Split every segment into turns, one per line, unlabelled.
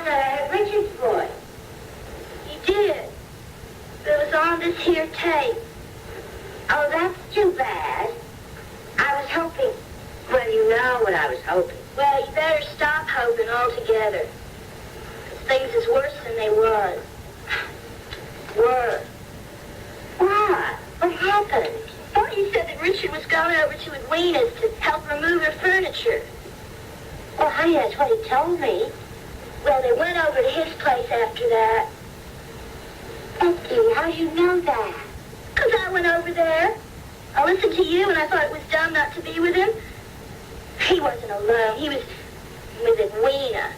Mother, I heard Richard's voice.
You did. It was on this here tape.
Oh, that's too bad. I was hoping. Well, you know what I was hoping.
Well, you better stop hoping altogether. 'Cause things is worse than they was. Worse.
What? What happened?
Courtney said that Richard was going over to Edwina's to help remove her furniture.
Well, honey, that's what he told me.
Well, they went over to his place after that.
Becky, how'd you know that?
'Cause I went over there. I listened to you and I thought it was dumb not to be with him. He wasn't alone. He was with Edwina.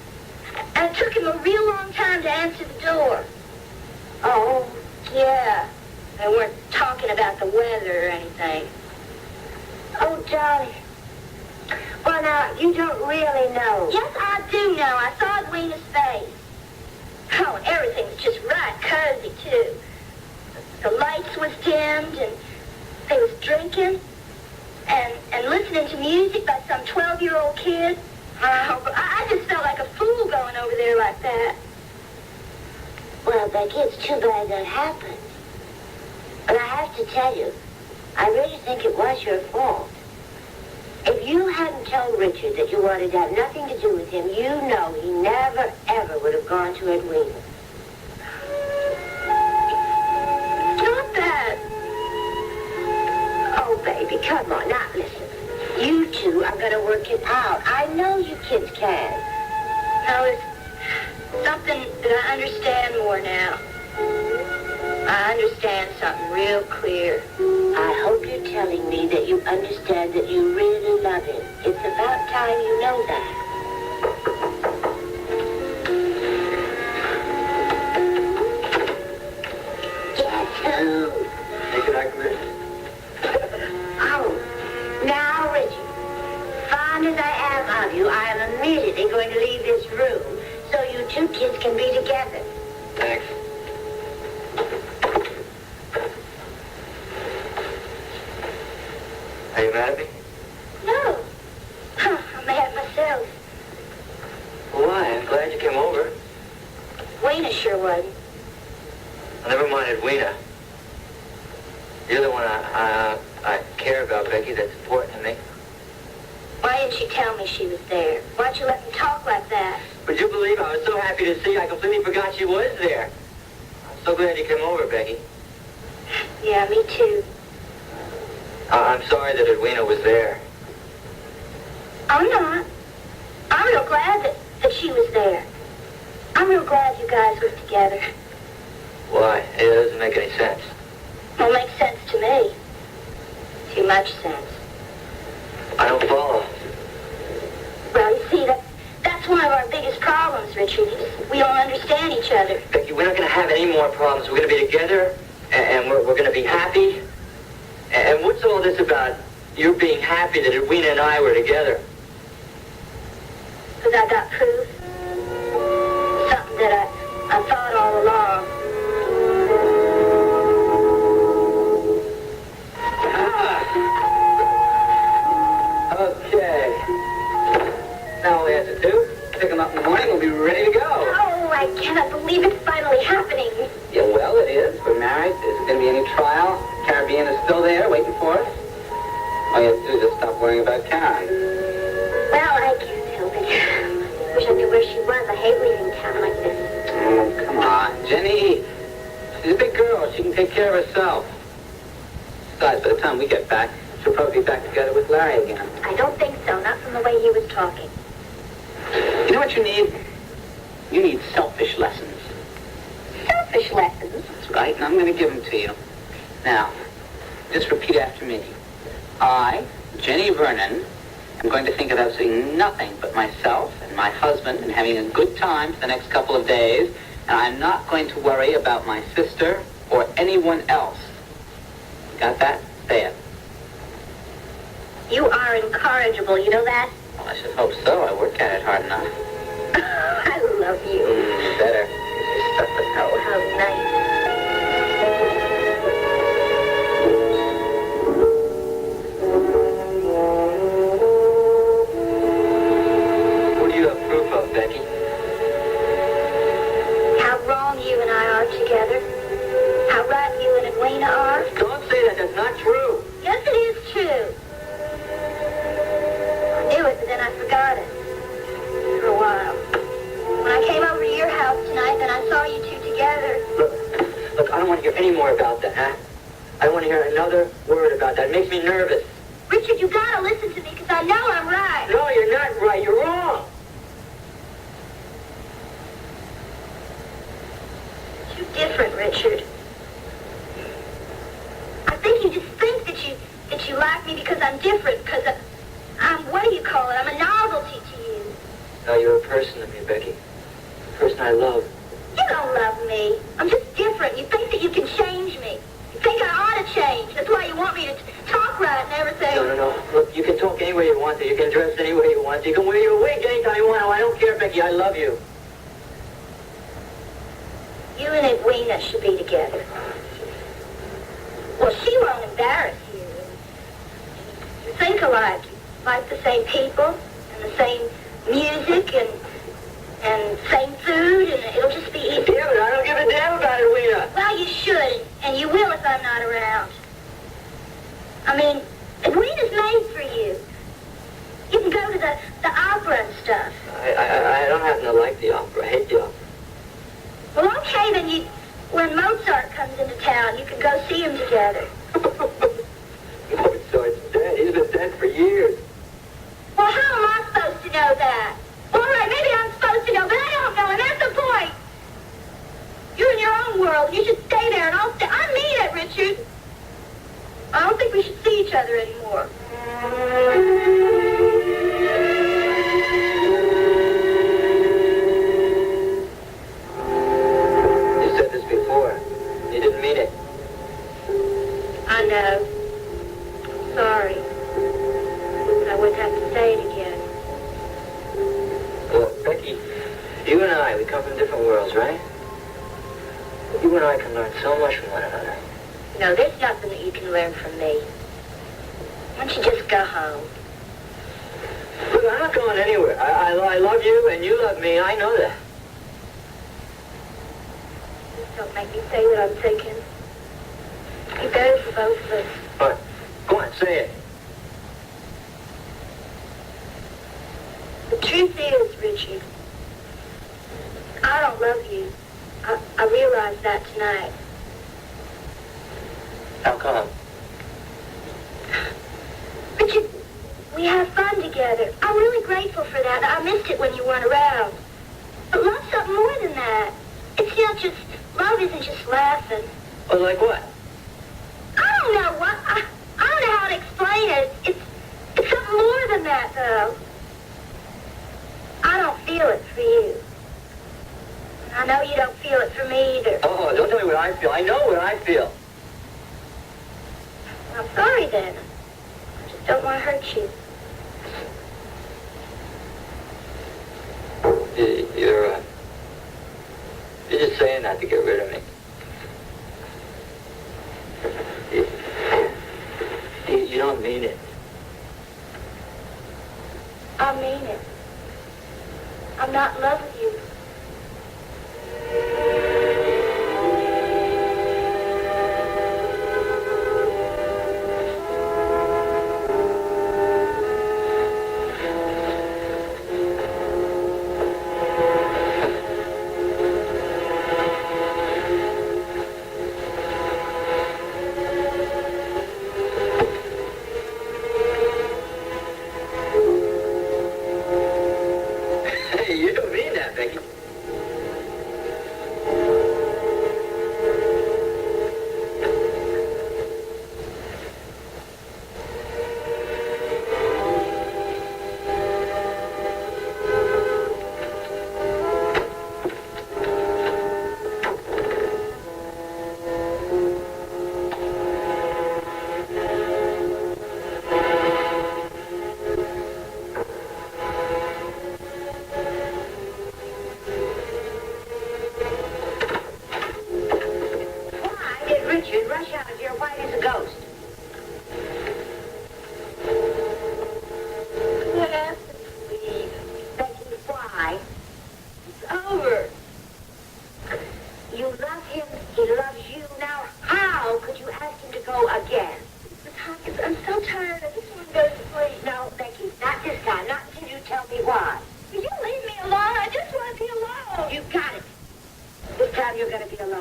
And it took him a real long time to answer the door.
Oh.
Yeah. They weren't talking about the weather or anything.
Oh, darling. Well, now, you don't really know.
Yes, I do know. I saw Edwina's face. Oh, and everything was just right cozy, too. The lights was dimmed, and they was drinking and listening to music by some 12-year-old kid. But I just felt like a fool going over there like that.
Well, Becky, it's too bad that happened. But I have to tell you, I really think it was your fault. If you hadn't told Richard that you wanted to have nothing to do with him, you know he never, ever would have gone to Edwina.
Not that.
Oh, baby, come on, now listen. You two are going to work it out. I know you kids can.
No, it's something that I understand more now. I understand something real clear.
I hope you're telling me that you understand that you really love him. It's about time you know that. Guess who?
Hey, can I come in?
Oh, now, Richard, fond as I am of you, I am immediately going to leave this room so you two kids can be together.
Thanks. Are you mad at me?
No. I'm mad myself.
Why? I'm glad you came over.
Edwina sure wasn't.
Well, never mind Edwina. You're the one I care about, Becky. That's important to me.
Why didn't you tell me she was there? Why'd you let me talk like that?
Would you believe I was so happy to see you, I completely forgot she was there. I'm so glad you came over, Becky.
Yeah, me too.
I'm sorry that Edwina was there.
I'm not. I'm real glad that she was there. I'm real glad you guys were together.
Why? It doesn't make any sense.
Well, it makes sense to me. Too much sense.
I don't follow.
Well, you see, that's one of our biggest problems, Richard. We don't understand each other.
Becky, we're not going to have any more problems. We're going to be together, and we're going to be happy. And what's all this about you being happy that Edwina and I were together?
Because I got proof. Something that I thought all along.
Okay. Now all we have to do, pick them up in the morning, we'll be ready to go.
Oh, I cannot believe it's finally happening.
Yeah, well, it is. We're married. There's going to be any trial. Caribbean is still there, waiting for us. All you have to do is just stop worrying about Karen.
Well, I can't help it. Wish I knew where she was. I hate leaving town like this.
Oh, come on, Jenny. She's a big girl. She can take care of herself. Besides, by the time we get back, she'll probably be back together with Larry again.
I don't think so. Not from the way he was talking.
You know what you need? You need selfish lessons.
Selfish lessons.
That's right, and I'm going to give them to you. Now, just repeat after me. I, Jenny Vernon, am going to think of absolutely nothing but myself and my husband and having a good time for the next couple of days, and I'm not going to worry about my sister or anyone else. Got that? Say it.
You are incorrigible, you know that?
Well, I should hope so. I work at it hard enough.
I love you.
Better. You're stuck with
Oh, how nice.
What do you have proof of, Becky?
together.
Look, I don't want to hear any more about that, huh? I don't want to hear another word about that. It makes me nervous.
Richard, you gotta listen to me, because I know I'm right.
No, you're not right. You're wrong.
You're different, Richard. I think you just think that you like me because I'm different, because I'm, what do you call it? I'm a novelty to you.
No, you're a person to me, Becky. A person I love.
You don't love me. I'm just different. You think that you can change me. You think I ought to change. That's why you want me to talk right and everything.
No. Look, you can talk any way you want to. You can dress any way you want to. You can wear your wig anytime you want to. I don't care, Becky. I love you.
You and Edwina should be together. Well, she won't embarrass you. You think alike. You like the same people and the same music and same food, and it'll just be easy.
Yeah, but I don't give a damn about Edwina.
Well, you should, and you will if I'm not around. I mean, Edwina's made for you. You can go to the opera and stuff.
I don't happen to like the opera. I hate the opera.
Well, okay, then when Mozart comes into town, you can go see him together.
Mozart's dead. He's been dead for years.
Well, how am I supposed to know that? Well, all right, maybe I'm supposed to know, but I don't know, and that's the point. You're in your own world. You should stay there, and I'll stay. I mean it, Richard. I don't think we should see each other anymore.
You said this before. You didn't mean it.
I know. Sorry. I wouldn't have to say it again.
Look, Becky, you and I, we come from different worlds, right? You and I can learn so much from one another.
No, there's nothing that you can learn from me. Why don't you just go home?
Look, I'm not going anywhere. I love you, and you love me. I know that.
Just don't make me say what I'm thinking. Be better for both of us.
What? Go on, say it.
The truth is, Richard, I don't love you. I realized that tonight.
How come?
Richard, we have fun together. I'm really grateful for that. I missed it when you weren't around. But love's something more than that. It's not just, love isn't just laughing.
Oh, like what?
I don't know what, I don't know how to explain it. It's something more than that, though. I don't feel it for you. I know you don't feel it for me either.
Oh, don't tell me what I feel. I know what I feel.
I'm sorry then. I just don't want to hurt you.
You're just saying that to get rid of me. You don't mean it.
I mean it. I'm not in love with you.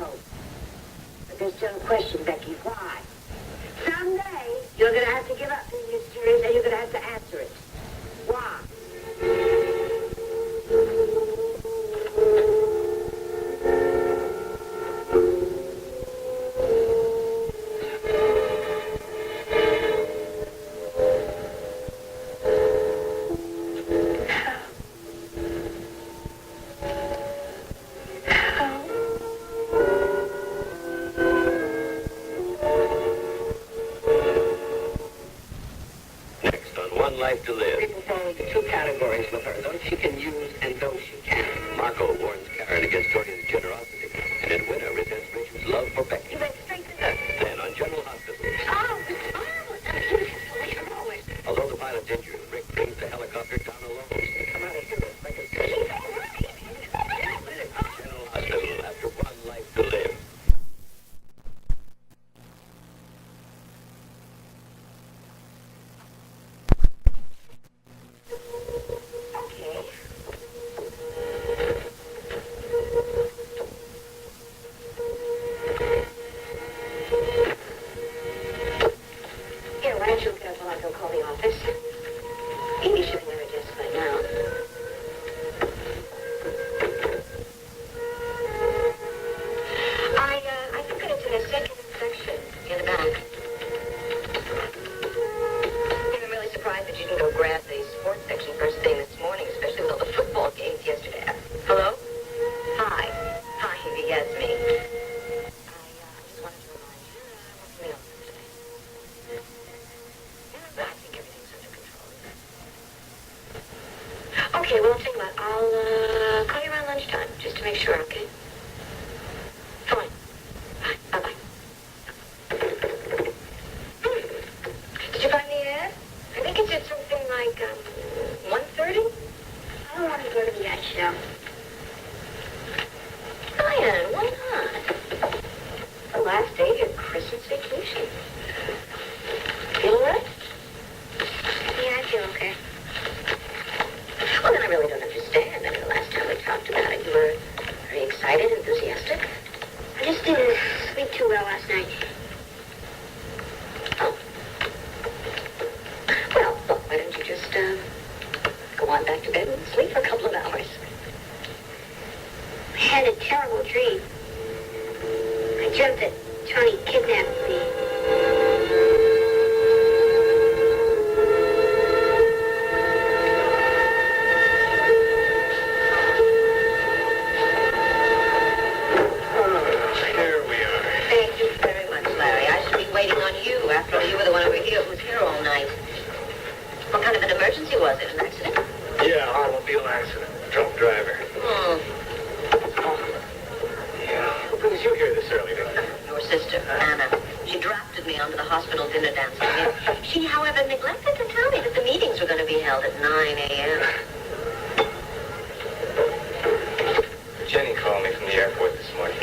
know. But there's still a question, Becky. Why? Someday, you're going to have to give up being mysterious and you're going to have to answer it. Why?
Life to live.
People fall into two categories with her, those she can use and those she can't.
Marco warns Karen against Dorian's generosity, and Edwina resents Rachel's love for Becky.
You went straight to her.
Then on General Hospital,
Oh, it's marvelous. I mean, it's heroic.
although the pilot's injured, Rick brings the helicopter down alone.
They come out of here like a good.
He's all right.
General Hospital after one life to live.
Here, why don't you get up while I go call the office? Amy should be at her desk by now. I think that it's in the second section in the back.
I'm really surprised that you didn't go grab the sports section first thing this morning, especially with all the football games yesterday. Hello? Hi. Hi, yes, me. I just wanted to remind you that I won't be in the office today. Yeah, I think everything's under control. Okay, well, I'll tell you what. I'll call you around lunchtime just to make sure, okay? Fine. Bye-bye. Did you find the ad? I think it's at something like 1:30. I don't want to go to the ad show. Ryan, why not? The last day of your Christmas vacation. Feel all right? Yeah, I feel okay. Well, then I really don't understand. I mean, the last time we talked about it, you were very excited, enthusiastic. I just didn't sleep too well last night. Oh. Well, look, why don't you just go on back to bed and sleep for a couple of hours?
I had a terrible dream. I dreamt that Tony kidnapped me.
Here we are.
Thank you very much, Larry. I should be waiting on you. After all, you were the one over here who was here all night. What kind of an emergency was it? An accident?
Yeah, automobile accident. Drunk driver.
Hmm.
Yeah. Who brings you here this early, Viki?
Your sister, Anna. She drafted me onto the hospital dinner dance again. She, however, neglected to tell me that the meetings were going to be held at 9 a.m.
Jenny called me from the airport this morning.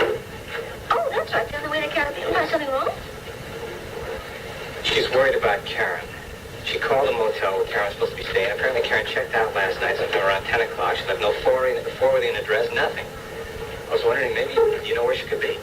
Oh, that's right. They're on the way to Caribbean. Was something wrong?
She's worried about Karen. She called a motel where Karen's supposed to be staying. Apparently Karen checked out last night sometime around 10 o'clock. She left no forwarding address, nothing. I was wondering, maybe you know where she could be.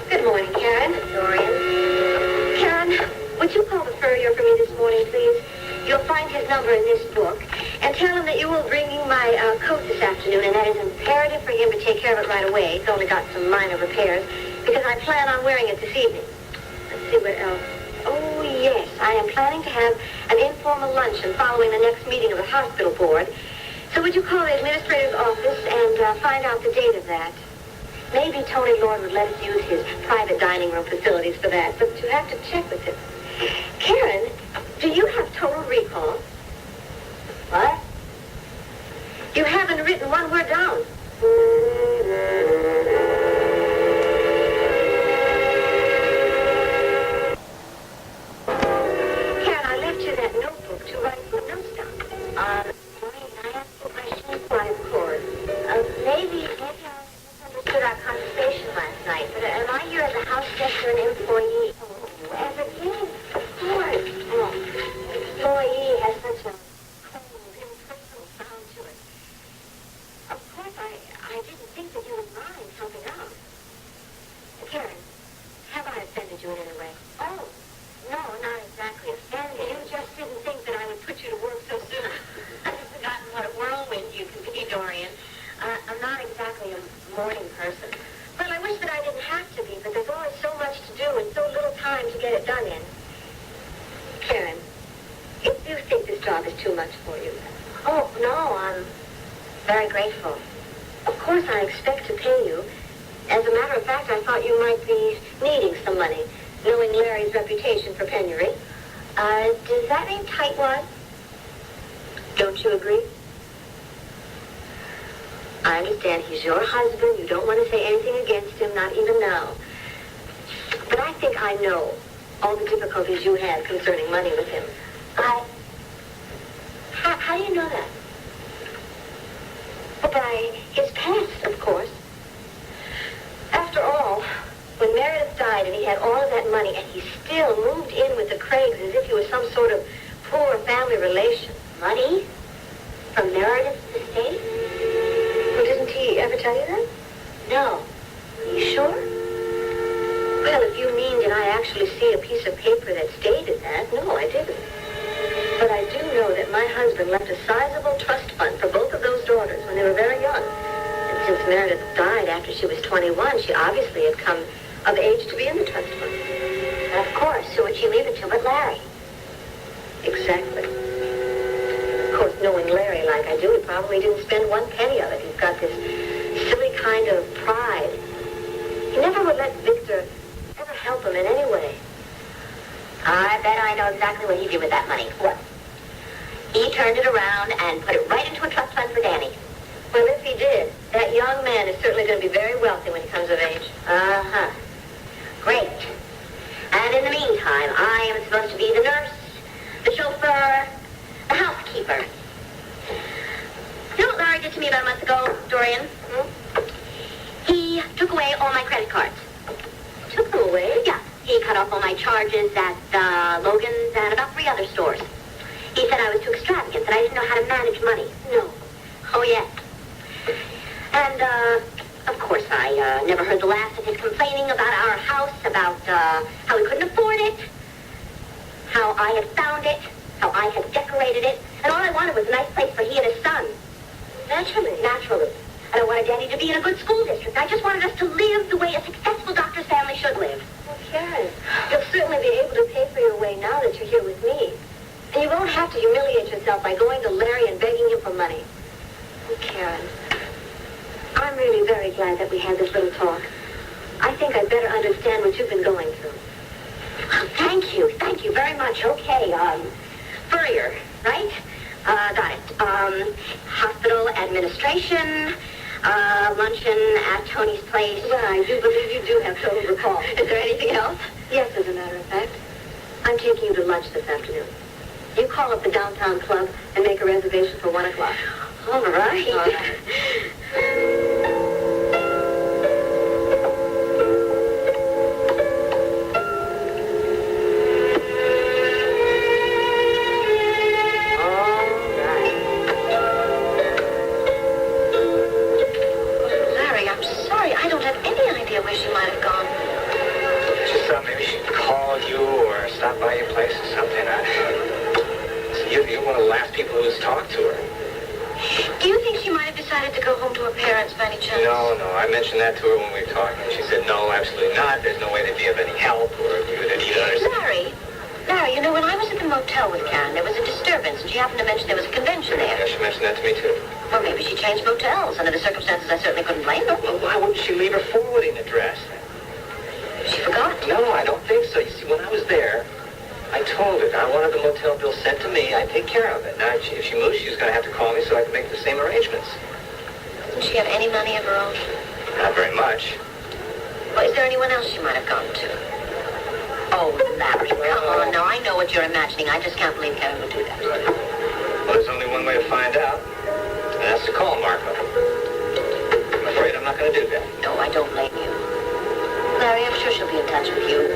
Good morning, Karen. Dorian. Karen, would you call the furrier for me this morning, please? You'll find his number in this book. And tell him that you will bring me my coat this afternoon, and that is imperative for him to take care of it right away. It's only got some minor repairs, because I plan on wearing it this evening. Let's see what else. Oh, yes. I am planning to have an informal luncheon following the next meeting of the hospital board. So would you call the administrator's office and find out the date of that? Maybe Tony Lord would let us use his private dining room facilities for that, but you have to check with him. Karen, do you have total recall?
too much for you.
Oh, no, I'm very grateful.
Of course, I expect to pay you. As a matter of fact, I thought you might be needing some money, knowing Larry's reputation for penury.
Does that mean tightwad?
Don't you agree? I understand he's your husband. You don't want to say anything against him, not even now. But I think I know all the difficulties you had concerning money with him.
How do you know that?
By his past, of course. After all, when Meredith died and he had all of that money and he still moved in with the Craigs as if he was some sort of poor family relation.
Money? From Meredith's estate?
Well, didn't he ever tell you that?
No. Are you sure?
Well, if you mean did I actually see a piece of paper that stated that, no, I didn't. But I do know that my husband left a sizable trust fund for both of those daughters when they were very young. And since Meredith died after she was 21, she obviously had come of age to be in the trust fund.
Of course. Who would she leave it to but Larry?
Exactly. Of course, knowing Larry like I do, he probably didn't spend one penny of it. He's got this silly kind of pride. He never would let Victor ever help him in any way.
I bet I know exactly what he did with that money.
What?
He turned it around and put it right into a trust fund for Danny.
Well, if he did, that young man is certainly going to be very wealthy when he comes of age.
Uh-huh. Great. And in the meantime, I am supposed to be the nurse, the chauffeur, the housekeeper. You know what Larry did to me about a month ago, Dorian? He took away all my credit cards.
Took them away?
Yeah. He cut off all my charges at Logan's and about 3 other stores. He said I was too extravagant, that I didn't know how to manage money.
No.
Oh, yes. And, of course, I never heard the last of his complaining about our house, about how he couldn't afford it, how I had found it, how I had decorated it, and all I wanted was a nice place for he and his son.
Naturally.
Naturally. And I wanted Danny to be in a good school district. I just wanted us to live the way a successful doctor's family should live.
Well, Karen, you'll certainly be able to pay for your way now that you're here with me. And you won't have to humiliate yourself by going to Larry and begging him for money. Oh, Karen, I'm really very glad that we had this little talk. I think I'd better understand what you've been going through.
Thank you. Thank you very much. Okay, Furrier, right? Got it. Hospital administration, luncheon at Tony's place.
Well, I do believe you do have total recall.
Is there anything else?
Yes, as a matter of fact. I'm taking you to lunch this afternoon. You call up the downtown club and make a reservation for 1 o'clock.
All right.
All right.
Where she might have gone.
Just thought maybe she'd call you or stop by your place or something. You're one of the last people who's talked to her.
Do you think she might have decided to go home to her parents by any chance?
No. I mentioned that to her when we were talking. She said, no, absolutely not. There's no way they'd be of any help or you would need others.
Larry, you know, when I was at the motel with Karen, there was a disturbance, and she happened to mention there was a convention there.
Yeah, she mentioned that to me, too.
Well, maybe she changed motels. Under the circumstances, I certainly couldn't blame her.
Well, why wouldn't she leave her forwarding address?
She forgot.
No, I don't think so. You see, when I was there, I told her I wanted the motel bill sent to me. I'd take care of it. Now, if she moved, she was going to have to call me so I could make the same arrangements.
Doesn't she have any money of her own?
Not very much.
Well, is there anyone else she might have gone to? Oh, Larry, come on. Now, I know what you're imagining. I just can't believe Karen would do that.
Well, there's only one way to find out, and that's to call Marco. I'm afraid I'm not going to do that.
No, I don't blame you. Larry, I'm sure she'll be in touch with you.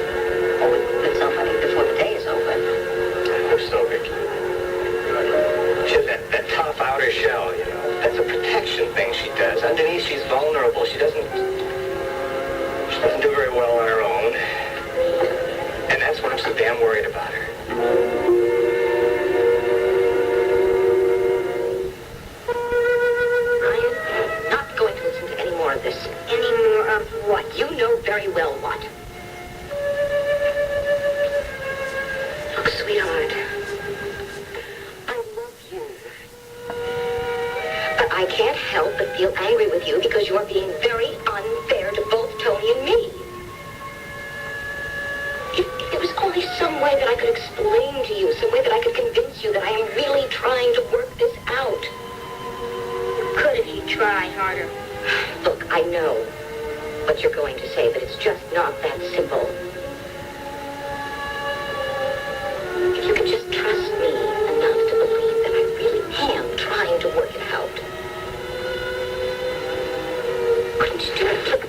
Or with somebody before the day is over.
I hope so, Viki. She has that tough outer shell, you know. That's a protection thing she does. Underneath, she's vulnerable. She doesn't do very well on her own. And that's why I'm so damn worried about her.
I am not going to listen to any more of this. Any more of what? You know very well what. Look, sweetheart, I love
I can't help but feel angry with you because you're being very unfair to both Tony and me. If there was only some way that I could explain to you, some way that I could convince you that I am really trying to work this out.
Could if you try harder.
Look, I know what you're going to say, but it's just not that simple. If you could just trust me enough to believe that I really am trying to work it out. Couldn't you do it?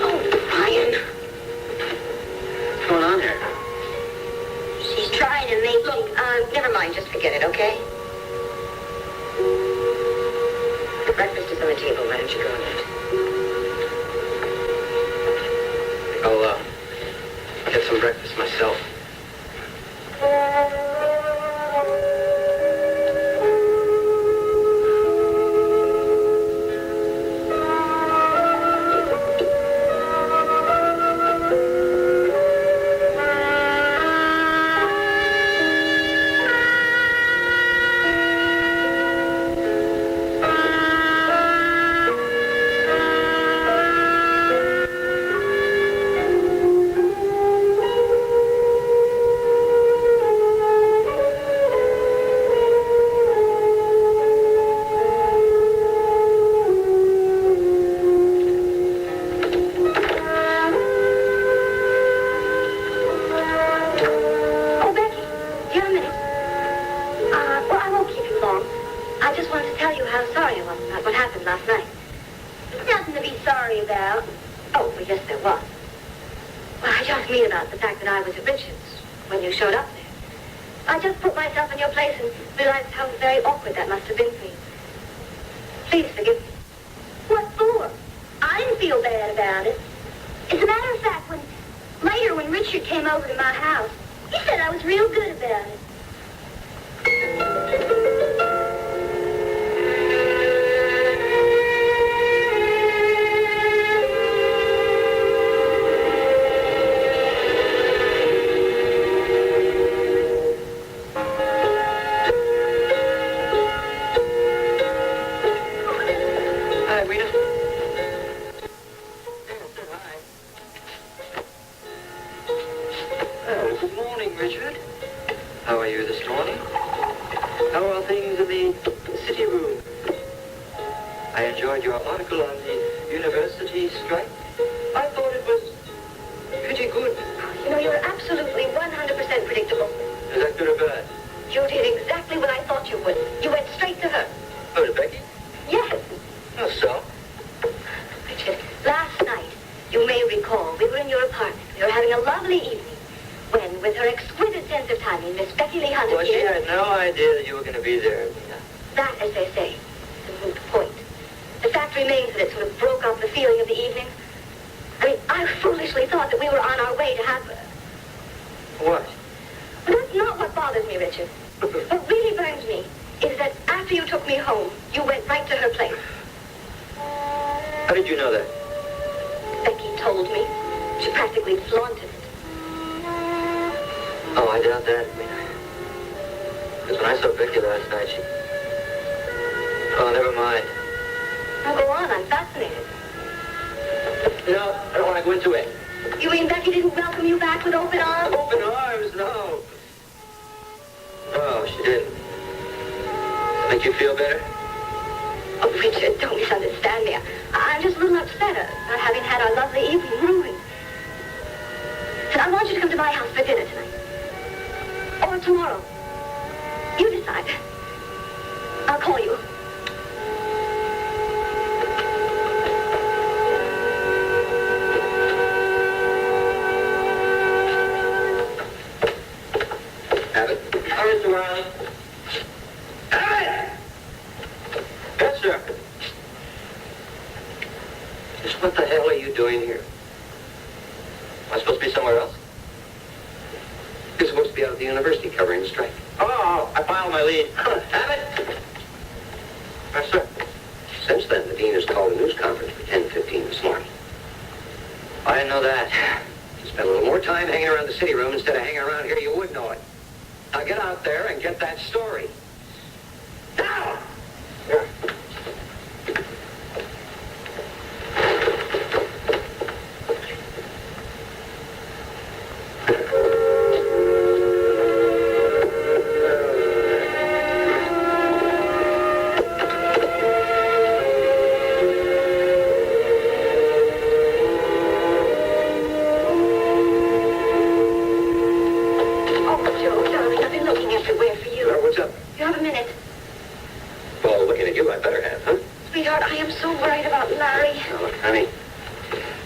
Oh, Brian.
What's going on here?
She's trying to make
Look, never mind, just forget it, okay? The breakfast is on the table, why don't you go and eat?
I'll, get some breakfast myself.
Abbott? Mr. Riley. Abbott! Yes, sir. Just what the hell are you doing here? Am I supposed to be somewhere else?
You're supposed to be out at the university covering the strike.
Oh, I filed my leave. Abbott? Yes, sir.
Since then, the dean has called a news conference for 10:15 this morning.
I didn't know that.
If you spent a little more time hanging around the city room instead of hanging around here, you would know it. Now get out there and get that story. Now!
Yeah.
so worried about Larry.
Now, look, honey,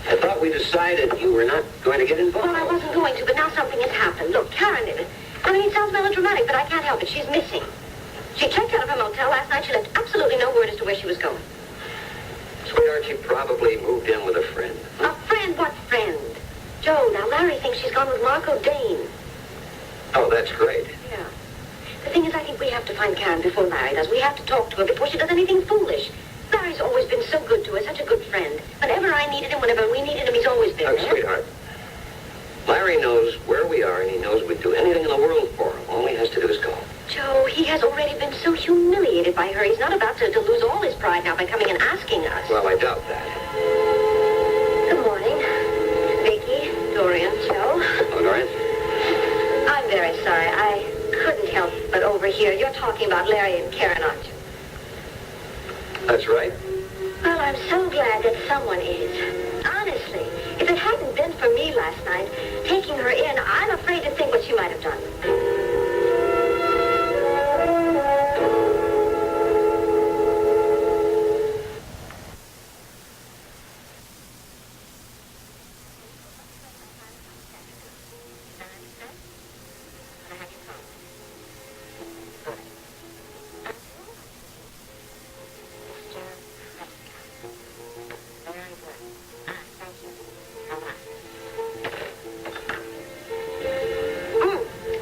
I thought we decided you were not going to get involved.
Well, I wasn't going to, but now something has happened. Look, Karen did it. I mean, it sounds melodramatic, but I can't help it. She's missing. She checked out of her motel last night. She left absolutely no word as to where she was going.
Sweetheart, she probably moved in with a friend.
A friend? What friend? Joe, now Larry thinks she's gone with Marco Dane.
Oh, that's great.
Yeah. The thing is, I think we have to find Karen before Larry does. We have to talk to her before she does anything foolish. Larry's always been so good to us, such a good friend. Whenever I needed him, whenever we needed him, he's always been there.
Sweetheart, Larry knows where we are, and he knows we'd do anything in the world for him. All he has to do is call.
Joe, he has already been so humiliated by her. He's not about to lose all his pride now by coming and asking us.
Well, I doubt that.
Good morning. Viki, Dorian, Joe.
Oh, Dorian?
I'm very sorry. I couldn't help but overhear. You're talking about Larry and Karen, aren't you?
That's right.
Well, I'm so glad that someone is. Honestly, if it hadn't been for me last night, taking her in, I'm afraid to think what she might have done.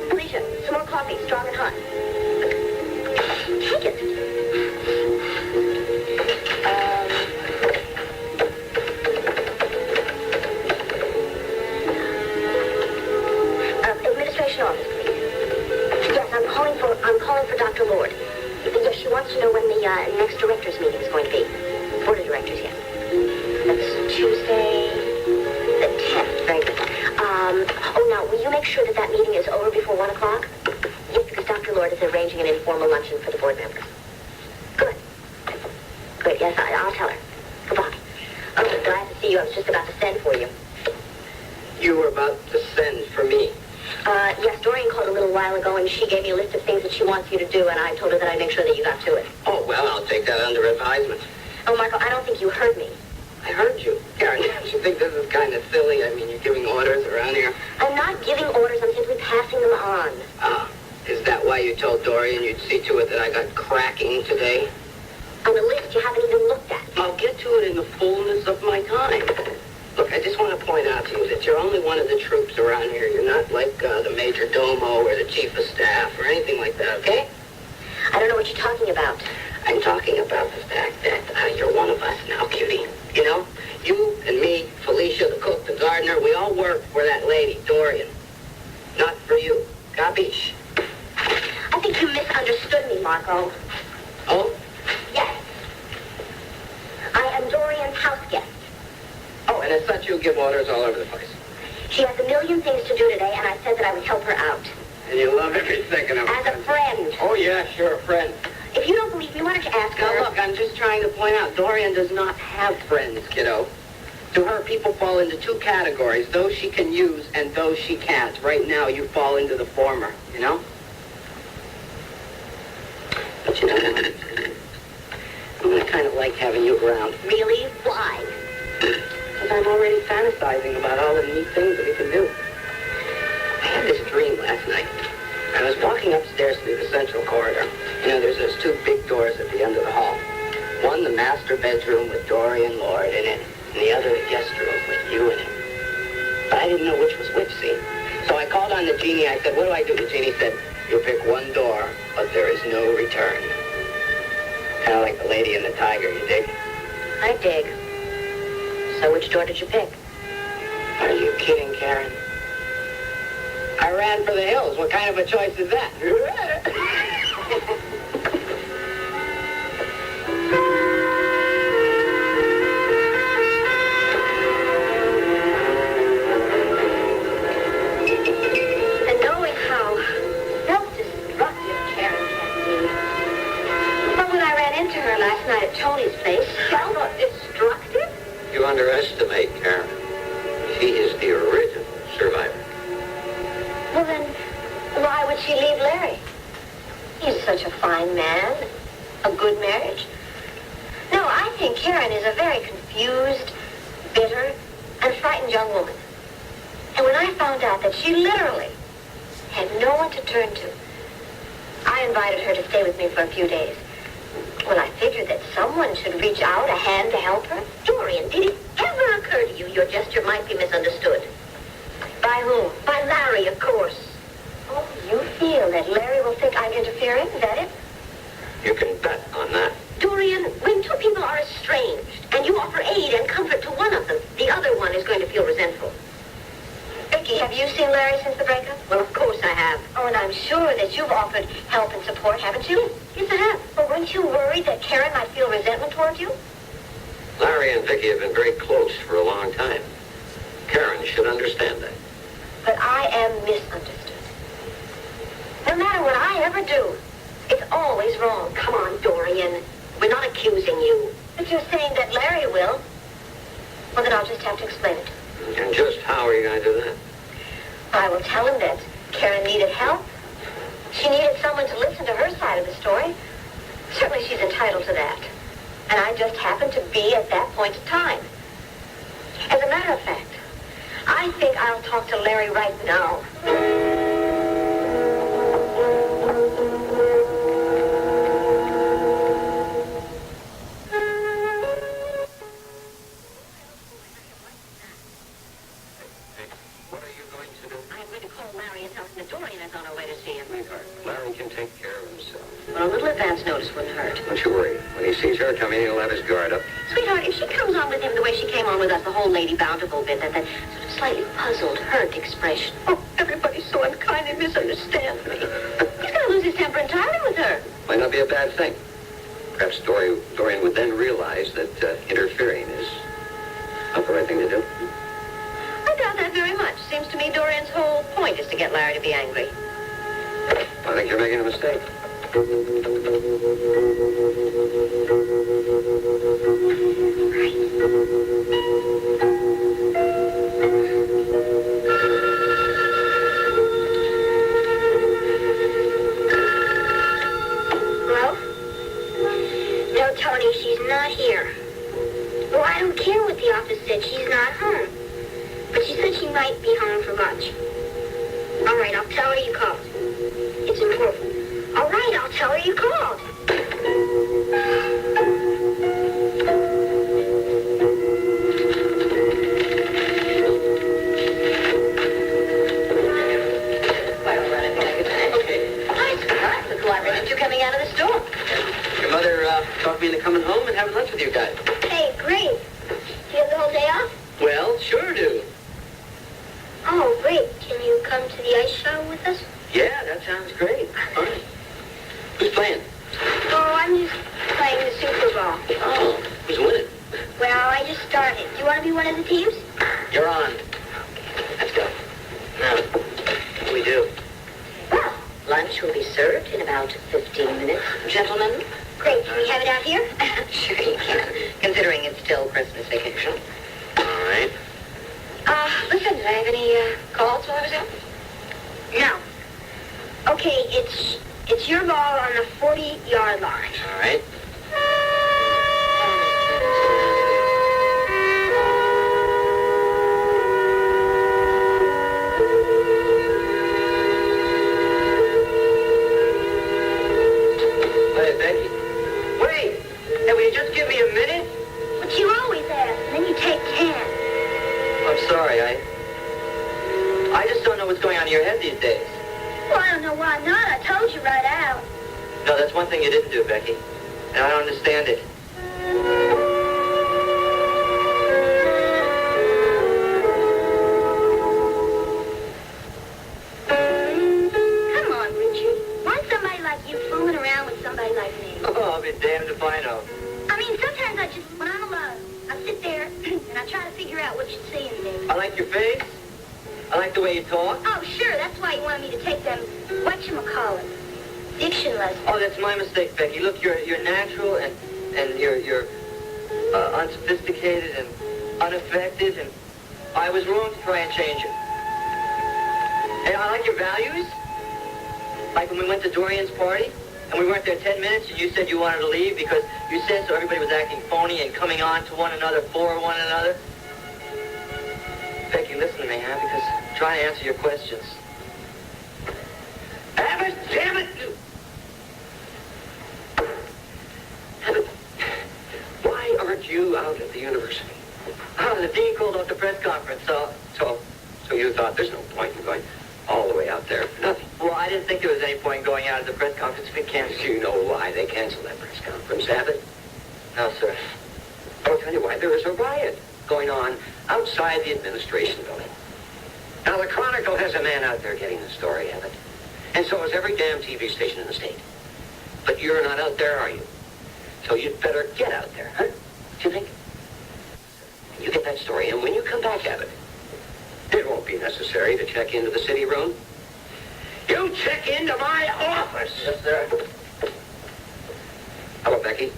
Felicia, some more coffee, strong and hot. Take it. Administration office, please. Yes, I'm calling for Dr. Lord. Yes, she wants to know when the next directors meeting is going to be. Board of directors, yes. That's Tuesday, the 10th. Very good. Oh, now, will you make sure that that meeting is over before 1 o'clock? Yes, because Dr. Lord is arranging an informal luncheon for the board members. Good. Good, yes, I'll tell her. Goodbye. Oh, glad to see you. I was just about to send for you.
You were about to send for me.
Yes, Dorian called a little while ago, and she gave me a list of things that she wants you to do, and I told her that I'd make sure that you got to it.
Oh, well, I'll take that under advisement.
Oh, Michael, I don't think you heard me.
I heard you. Karen, don't you think this is kind of silly? I mean, you're giving orders around here.
I'm not giving orders. I'm simply passing them on.
Ah, is that why you told Dorian you'd see to it that I got cracking today?
On a list you haven't even looked at.
I'll get to it in the fullness of my time. Look, I just want to point out to you that you're only one of the troops around here. You're not like the major domo or the chief of staff or anything like that, okay?
I don't know what you're talking about.
I'm talking about the fact that you're one of us now, cutie. You know, you and me, Felicia, the cook, the gardener, we all work for that lady, Dorian. Not for you. Capiche?
I think you misunderstood me, Marco.
Oh?
Yes. I am Dorian's house guest.
Oh, and as such, you give orders all over the place.
She has a million things to do today, and I said that I would help her out.
And you love every second of it.
As a friend.
Oh, yeah, sure, a friend.
If you don't believe me, why don't you ask her?
Now, look, I'm just trying to point out, Dorian does not have friends, kiddo. To her, people fall into two categories, those she can use and those she can't. Right now, you fall into the former, you know? But you know what? I kind of like having you around.
Really? Why?
Because I'm already fantasizing about all the neat things that we can do. I had this dream last night. I was walking upstairs through the central corridor. You know, there's those two big doors at the end of the hall. One, the master bedroom with Dorian Lord in it, and the other, the guest room with you in it. But I didn't know which was which, see? So I called on the genie. I said, what do I do? The genie said, you pick one door, but there is no return. Kind of like the Lady and the Tiger, you dig?
I dig. So which door did you pick?
Are you kidding, Karen? I ran for the hills. What kind of a choice is that?
And knowing how self-destructive Karen can be. But when I ran into her last night at Tony's place, self-destructive?
You underestimate Karen. She is the original survivor.
Well, then, why would she leave Larry? He's such a fine man. A good marriage. No, I think Karen is a very confused, bitter, and frightened young woman. And when I found out that she literally had no one to turn to, I invited her to stay with me for a few days. When I figured that someone should reach out a hand to help her.
Dorian, did it ever occur to you your gesture might be misunderstood?
By whom?
By Larry, of course.
Oh, you feel that Larry will think I'm interfering? Is that it?
You can bet on that.
Dorian, when two people are estranged and you offer aid and comfort to one of them, the other one is going to feel resentful.
Becky, have you seen Larry since the breakup?
Well, of course I have.
Oh, and I'm sure that you've offered help and support, haven't you?
Yes, I have.
But weren't you worried that Karen might feel resentment toward you?
Larry and Viki have been very close for a long time. Karen should understand that.
But I am misunderstood. No matter what I ever do, it's always wrong.
Come on, Dorian. We're not accusing you.
If you're saying that Larry will, well, then I'll just have to explain it.
And just how are you going to do that?
I will tell him that Karen needed help. She needed someone to listen to her side of the story. Certainly she's entitled to that. And I just happened to be at that point in time. As a matter of fact, I think I'll talk to Larry right now.
What are you going to do?
I'm going to call Larry and tell him that Dorian is on our way to see him.
Larry can take care of himself.
Well, a little advance notice wouldn't hurt.
Don't you worry. When he sees her coming, he'll have his guard up.
Sweetheart, if she comes on with him the way she came on with us, the whole Lady Bountiful bit, that sort of slightly puzzled, hurt expression. Oh, everybody's so unkind and misunderstands me. He's going to lose his temper entirely with her.
Might not be a bad thing. Perhaps Dorian would then realize that interfering is not the right thing to do.
I doubt that very much. Seems to me Dorian's whole point is to get Larry to be angry.
I think you're making a mistake.
Hello? No, Tony, she's not here. Well, I don't care what the office said. She's not home. But she said she might be home for lunch. All right, I'll tell her you called. It's important. All right, I'll tell her you called.
Okay.
Hi, sweetheart. Look who I ran into coming out of the store.
Your mother talked me into coming home and having lunch with you guys.
Hey, great. Do you have the whole day off?
Well, sure do.
Oh, great. Can you come to the ice show with us?
Yeah, that sounds great. Fine. Who's playing?
Oh, I'm just playing the Super Bowl.
Oh, who's winning?
Well, I just started. Do you want to be one of the teams?
You're on. Let's go. Now, we do.
Well, lunch will be served in about 15 minutes, gentlemen. Great. Can we have it out here?
Sure you can, considering it's still Christmas vacation.
All right.
Listen, did I have any calls while I was out?
No. Okay, it's your ball on the 40-yard line.
All right. Hey, Becky. Wait. Hey, will you just give me a minute?
But you always ask, and then you take 10.
I'm sorry. I just don't know what's going on in your head these days.
Well, I don't know why not. I told you right out.
No, that's one thing you didn't do, Becky. And I don't understand it.
Come on, Richard. Why somebody like you fooling around with somebody like me?
Oh, I'll be damned if I know.
I mean, sometimes when I'm alone, I sit there and I try to figure out what you're saying to me.
I like your face. I like the way you talk.
Oh, sure, that's why you wanted me to take them, whatchamacallit, diction lessons.
Oh, that's my mistake, Becky. Look, you're natural and you're unsophisticated and unaffected, and I was wrong to try and change it. And I like your values. Like when we went to Dorian's party. and we weren't there 10 minutes, and you said you wanted to leave because you said so everybody was acting phony and coming on to one another for one another? Becky, listen to me, huh? Because I'm trying to answer your questions.
Abbott, damn it! Abbott, why aren't you out at the university?
Oh, the dean called off the press conference, so
you thought there's no point in going all the way out there for nothing.
Well, I didn't think there was any point in going out at the press conference. We canceled.
You know why they canceled that press conference, Abbott?
No, sir.
I'll tell you why. There is a riot going on outside the administration building. Now, the Chronicle has a man out there getting the story, Abbott. And so is every damn TV station in the state. But you're not out there, are you? So you'd better get out there, huh? What do you think? You get that story, and when you come back, Abbott, it won't be necessary to check into the city room. You check into my office!
Yes, sir.
Hello, Becky.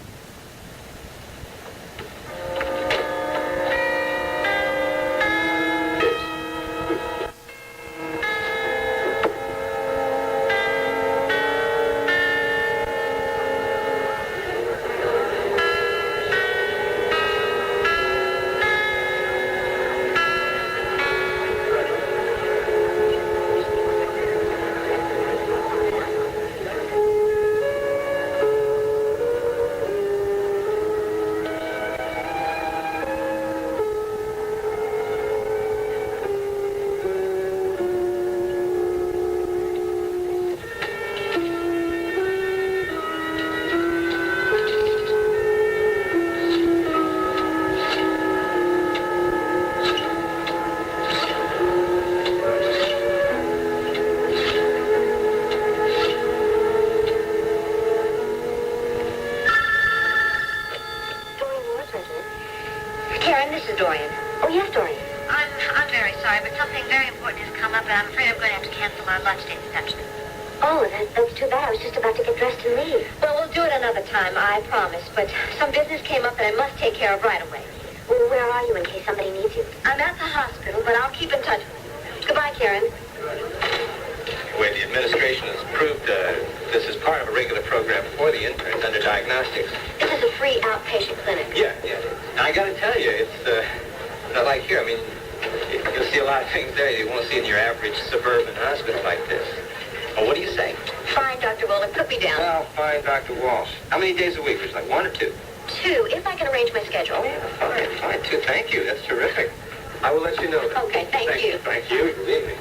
Dorian. Oh, yes, Dorian.
I'm very sorry, but something very important has come up, and I'm afraid I'm going to have to cancel our lunch date reception.
Oh, that's too bad. I was just about to get dressed and leave.
Well, we'll do it another time, I promise. But some business came up that I must take care of right away.
Well, where are you in case somebody needs you?
I'm at the hospital, but I'll keep in touch with you. Goodbye, Karen.
Where the administration has proved this is part of a regular program for the interns under diagnostics.
This is a free outpatient clinic.
Yeah. I got to tell you, it's not like here. I mean, you'll see a lot of things there you won't see in your average suburban hospital like this. Well, what do you say?
Fine, Dr. Wolek. Put me down.
Well, fine, Dr. Walsh. How many days a week? There's like 1 or 2?
2, if I can arrange my schedule.
Oh, yeah, fine, 2. Thank you. That's terrific. I will let you know that.
Okay, thank you.
Thank you. Good evening.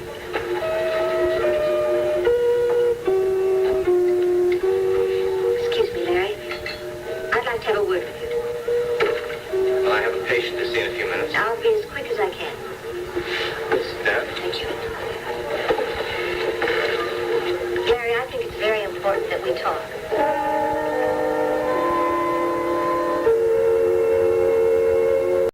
Excuse me, Larry. I'd like to have a word with you.
Well, I have a patient to see in a few minutes.
I'll be as quick as I can.
Sit down.
Thank you. Larry, I think it's very important that we talk.